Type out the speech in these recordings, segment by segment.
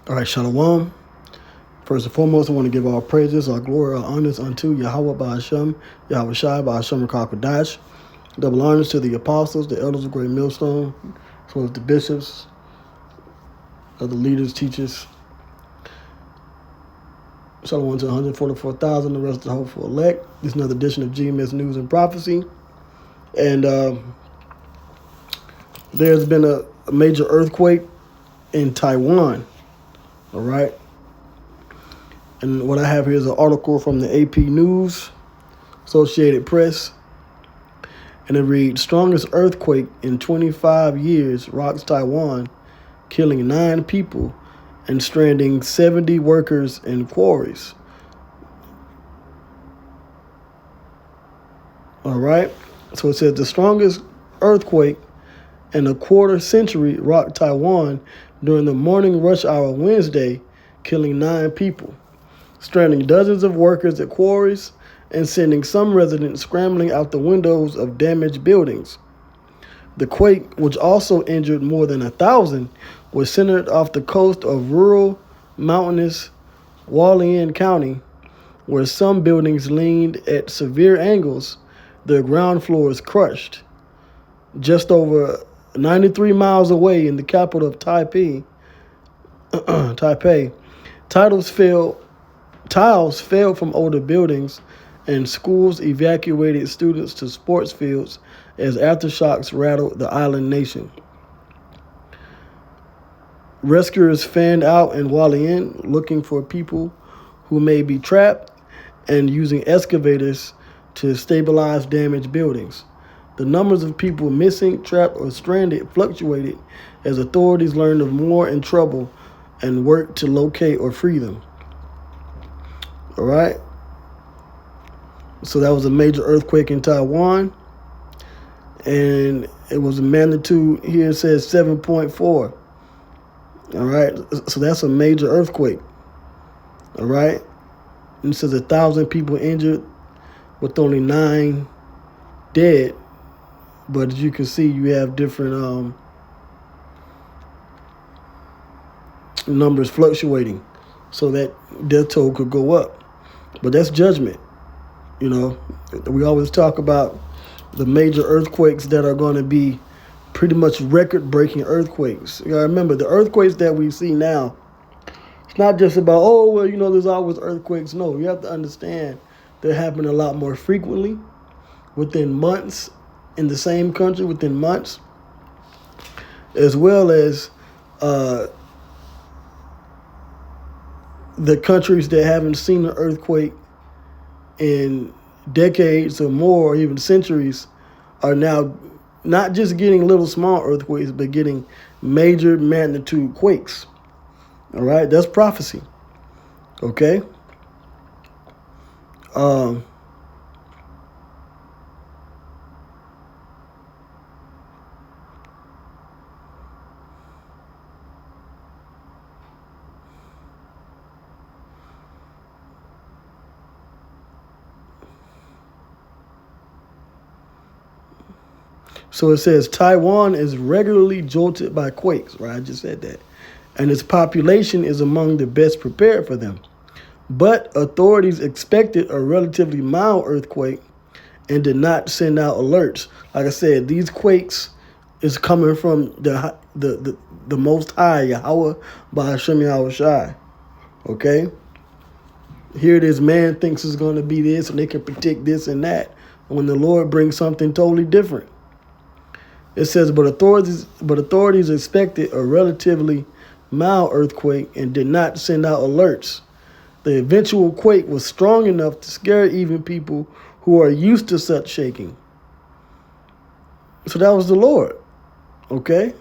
All right, Shalom. First and foremost, I want to give all praises, all glory, all honors unto Yahweh Ba'Hashem, Yahweh Shai Ba'Hashem Rakakadash. Double honors to the apostles, the elders of Great Millstone, as well as the bishops, other leaders, teachers. Shalom to 144,000, the rest of the hopeful elect. This is another edition of GMS News and Prophecy. And there's been a major earthquake in Taiwan. All right. And what I have here is an article from the AP News, Associated Press. And it reads, strongest earthquake in 25 years rocks Taiwan, killing 9 people and stranding 70 workers in quarries. All right. So it says the strongest earthquake in a quarter century rocked Taiwan during the morning rush hour Wednesday, killing 9 people, stranding dozens of workers at quarries, and sending some residents scrambling out the windows of damaged buildings. The quake, which also injured more than 1,000, was centered off the coast of rural, mountainous Hualien County, where some buildings leaned at severe angles, their ground floors crushed. Just over 93 miles away in the capital of Taipei, tiles fell from older buildings, and schools evacuated students to sports fields as aftershocks rattled the island nation. Rescuers fanned out in Hualien looking for people who may be trapped and using excavators to stabilize damaged buildings. The numbers of people missing, trapped, or stranded fluctuated as authorities learned of more in trouble and worked to locate or free them. All right. So that was a major earthquake in Taiwan. And it was a magnitude, here it says 7.4. All right. So that's a major earthquake. All right. And it says 1,000 people injured with only 9 dead. But as you can see, you have different numbers fluctuating so that death toll could go up. But that's judgment. You know, we always talk about the major earthquakes that are going to be pretty much record-breaking earthquakes. You gotta remember, the earthquakes that we see now, it's not just about, oh, well, you know, there's always earthquakes. No, you have to understand they're happening a lot more frequently, within months, in the same country, within months, as well as the countries that haven't seen an earthquake in decades or more, or even centuries, are now not just getting little small earthquakes, but getting major magnitude quakes. All right, that's prophecy. Okay. So it says Taiwan is regularly jolted by quakes, right? I just said that. And its population is among the best prepared for them. But authorities expected a relatively mild earthquake and did not send out alerts. Like I said, these quakes is coming from the Most High, Yahweh Ba'Hashem Yahweh Shai. Okay? Here it is, man thinks it's going to be this, and they can predict this and that. When the Lord brings something totally different. It says, but authorities expected a relatively mild earthquake and did not send out alerts. The eventual quake was strong enough to scare even people who are used to such shaking. So that was the Lord. Okay?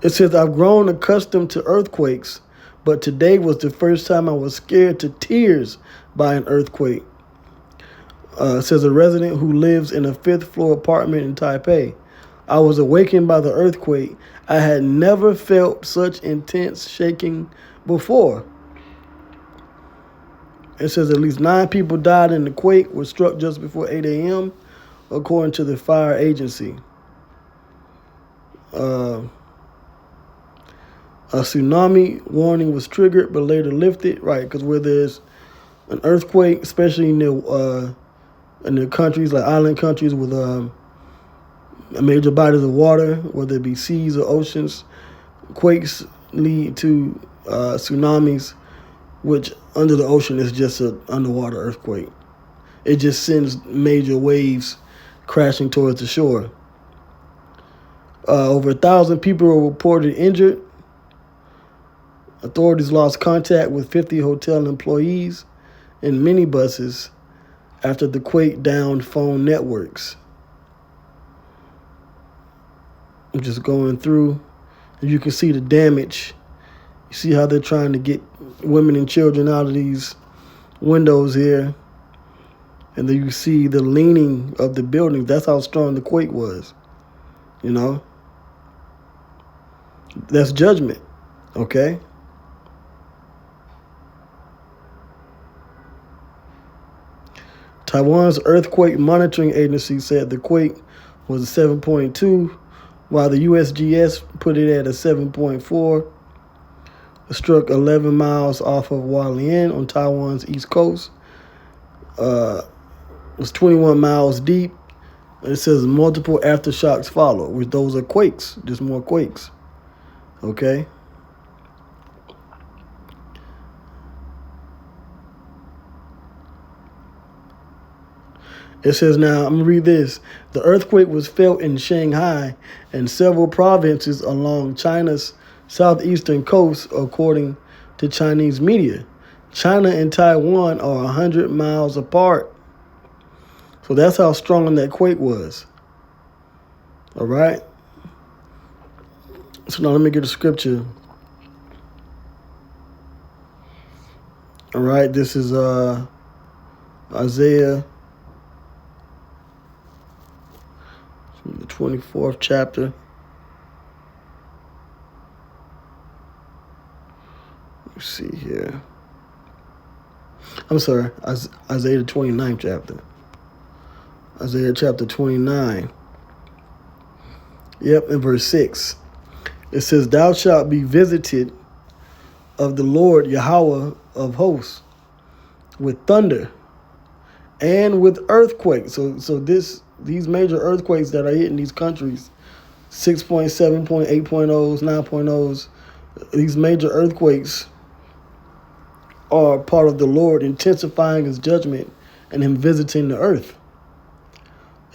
It says, I've grown accustomed to earthquakes, but today was the first time I was scared to tears by an earthquake. Says a resident who lives in a 5th floor apartment in Taipei. I was awakened by the earthquake. I had never felt such intense shaking before. It says at least 9 people died in the quake, was struck just before 8 a.m., according to the fire agency. Uh, a tsunami warning was triggered but later lifted, right? Because where there's an earthquake, especially in the countries like island countries with major bodies of water, whether it be seas or oceans, quakes lead to tsunamis, which under the ocean is just an underwater earthquake. It just sends major waves crashing towards the shore. Over 1,000 people were reported injured. Authorities lost contact with 50 hotel employees and minibuses after the quake downed phone networks. I'm just going through, and you can see the damage. You see how they're trying to get women and children out of these windows here. And then you see the leaning of the building. That's how strong the quake was. You know? That's judgment. Okay? Taiwan's earthquake monitoring agency said the quake was a 7.2, while the USGS put it at a 7.4. It struck 11 miles off of Hualien on Taiwan's east coast. It was 21 miles deep. It says multiple aftershocks follow, which those are quakes, just more quakes. Okay? It says now, I'm going to read this. The earthquake was felt in Shanghai and several provinces along China's southeastern coast, according to Chinese media. China and Taiwan are 100 miles apart. So that's how strong that quake was. All right? So now let me get a scripture. All right, this is Isaiah, the 24th chapter. Let's see here. I'm sorry, Isaiah the 29th chapter. Isaiah chapter 29. Yep, in verse 6. It says, "Thou shalt be visited of the Lord Yahweh of hosts with thunder and with earthquakes." So these major earthquakes that are hitting these countries, 6.7, 8.0s, 9.0s, these major earthquakes are part of the Lord intensifying his judgment and him visiting the earth.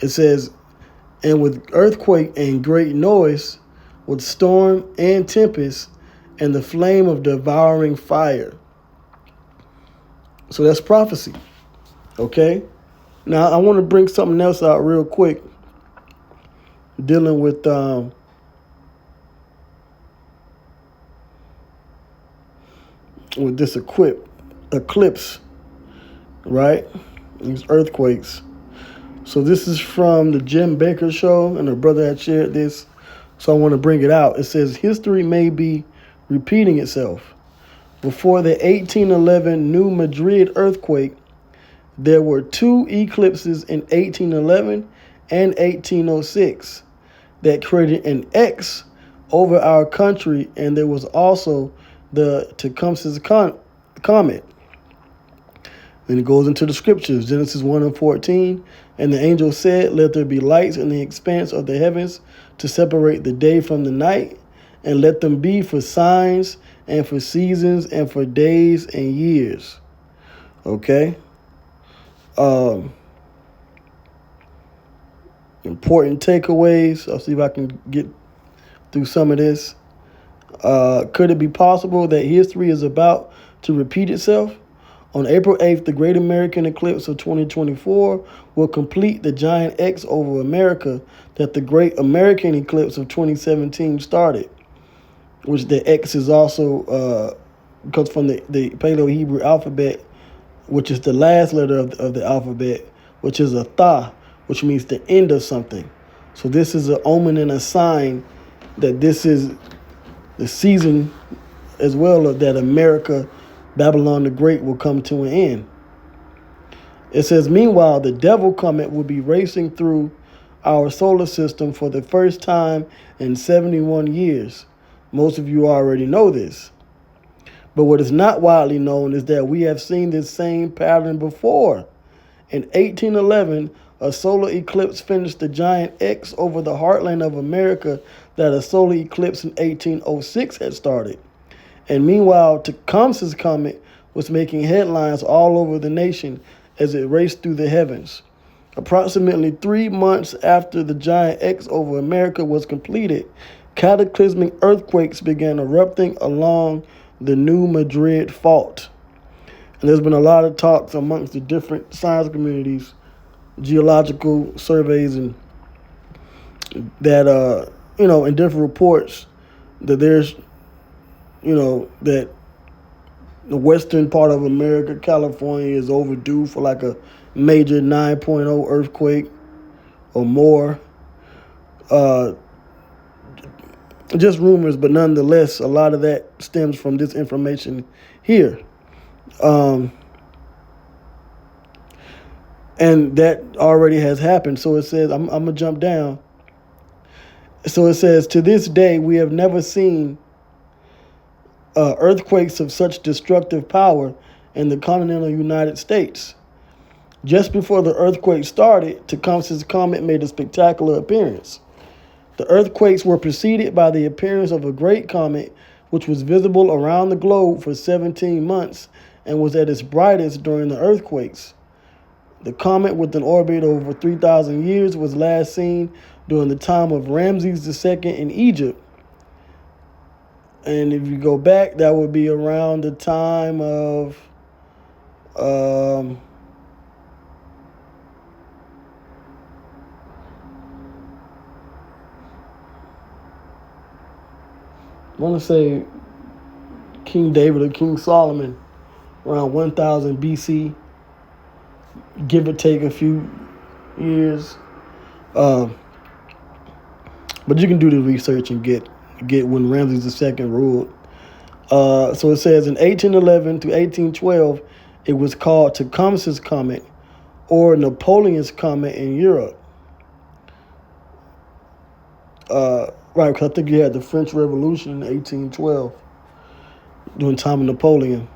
It says, "And with earthquake and great noise, with storm and tempest, and the flame of devouring fire." So that's prophecy. Okay? Now I want to bring something else out real quick, dealing with this eclipse, right? These earthquakes. So this is from the Jim Baker show, and her brother had shared this, so I want to bring it out. It says, history may be repeating itself. Before the 1811 New Madrid earthquake, there were two eclipses in 1811 and 1806 that created an X over our country, and there was also the Tecumseh comet. Then it goes into the scriptures, Genesis 1:14. "And the angel said, Let there be lights in the expanse of the heavens to separate the day from the night, and let them be for signs and for seasons and for days and years." Okay? Important takeaways. I'll see if I can get through some of this. Could it be possible that history is about to repeat itself? On April 8th, the Great American Eclipse of 2024 will complete the giant X over America that the Great American Eclipse of 2017 started, which the X is also comes from the Paleo-Hebrew alphabet, which is the last letter of the alphabet, which is a tha, which means the end of something. So this is an omen and a sign that this is the season as well of that America, Babylon the Great, will come to an end. It says, meanwhile, the devil comet will be racing through our solar system for the first time in 71 years. Most of you already know this. But what is not widely known is that we have seen this same pattern before. In 1811, a solar eclipse finished the giant X over the heartland of America that a solar eclipse in 1806 had started. And meanwhile, Tecumseh's comet was making headlines all over the nation as it raced through the heavens. Approximately 3 months after the giant X over America was completed, cataclysmic earthquakes began erupting along the New Madrid Fault. And there's been a lot of talks amongst the different science communities, geological surveys, and that, in different reports that there's, that the western part of America, California, is overdue for like a major 9.0 earthquake or more. Just rumors, but nonetheless, a lot of that stems from this information here. And that already has happened. So it says, I'm going to jump down. So it says, to this day, we have never seen earthquakes of such destructive power in the continental United States. Just before the earthquake started, Tecumseh's comet made a spectacular appearance. The earthquakes were preceded by the appearance of a great comet, which was visible around the globe for 17 months and was at its brightest during the earthquakes. The comet, with an orbit over 3,000 years, was last seen during the time of Ramses II in Egypt. And if you go back, that would be around the time of I want to say King David or King Solomon, around 1000 BC, give or take a few years. But you can do the research and get when Ramses II ruled. So it says in 1811 to 1812, it was called Tecumseh's Comet or Napoleon's Comet in Europe. Right, because I think you had the French Revolution in 1812 during the time of Napoleon.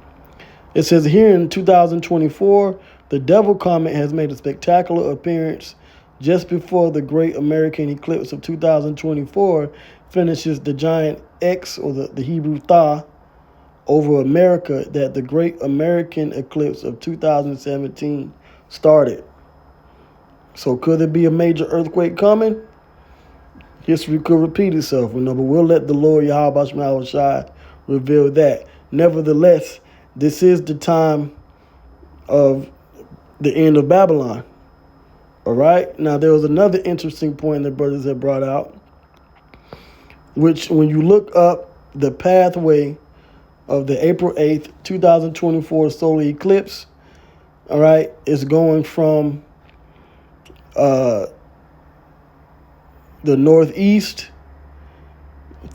It says here in 2024, the Devil Comet has made a spectacular appearance just before the Great American Eclipse of 2024 finishes the giant X, or the Hebrew Tha, over America that the Great American Eclipse of 2017 started. So could there be a major earthquake coming? History could repeat itself, but we'll let the Lord Yahweh Shema Shai reveal that. Nevertheless, this is the time of the end of Babylon. All right? Now, there was another interesting point that brothers have brought out, which when you look up the pathway of the April 8th, 2024 solar eclipse, all right, it's going from the northeast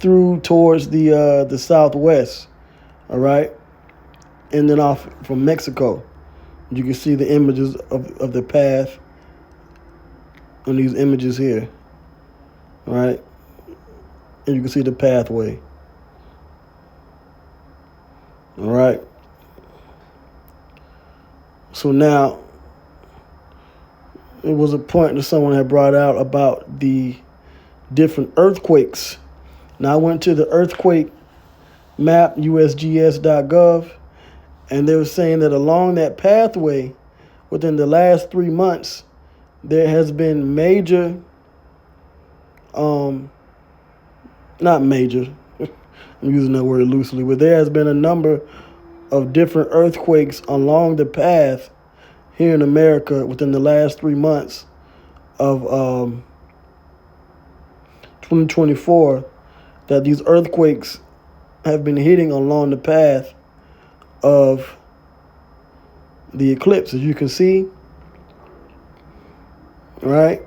through towards the southwest, all right, and then off from Mexico. You can see the images of the path on these images here, all right, and you can see the pathway, all right. So now, it was a point that someone had brought out about the different earthquakes. Now I went to the earthquake map, usgs.gov, and they were saying that along that pathway, within the last 3 months, there has been major, not major, I'm using that word loosely, but there has been a number of different earthquakes along the path here in America within the last 3 months of 2024, that these earthquakes have been hitting along the path of the eclipse, as you can see, right?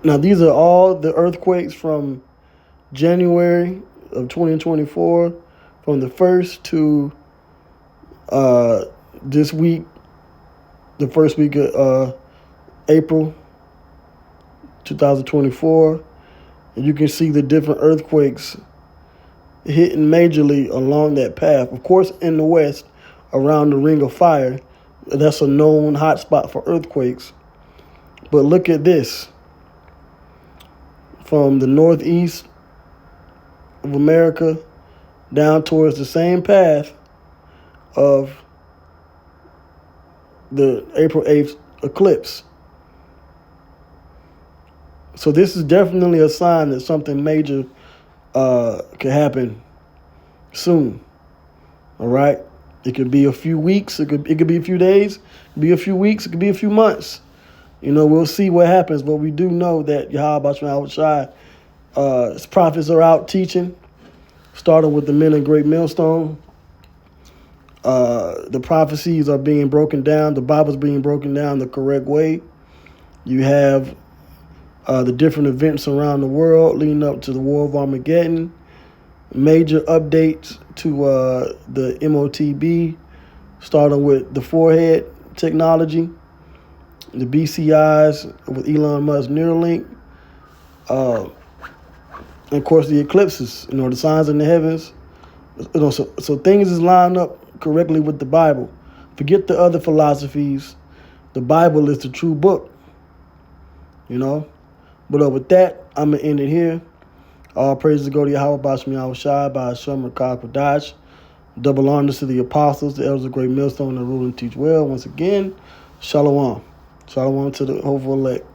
Now, these are all the earthquakes from January of 2024, from the 1st to this week, the first week of April 2024. And you can see the different earthquakes hitting majorly along that path. Of course, in the west, around the Ring of Fire, that's a known hotspot for earthquakes. But look at this. From the northeast of America down towards the same path of the April 8th eclipse. So this is definitely a sign that something major could happen soon. All right? It could be a few weeks. It could be a few days. It could be a few weeks. It could be a few months. You know, we'll see what happens. But we do know that Yahweh Shai, his prophets are out teaching, starting with the men in Great Millstone. The prophecies are being broken down. The Bible's being broken down the correct way. You have the different events around the world leading up to the War of Armageddon. Major updates to the MOTB, starting with the forehead technology, the BCIs with Elon Musk Neuralink, and of course the eclipses, the signs in the heavens. So things is lined up correctly with the Bible. Forget the other philosophies. The Bible is the true book. But with that, I'm going to end it here. All praises go to Yahweh Bashmi Yahushai by Hashem Rakah Kodash. Double honors to the apostles, the elders of Great Millstone, that rule and teach well. Once again, Shalom. Shalom to the hopeful elect.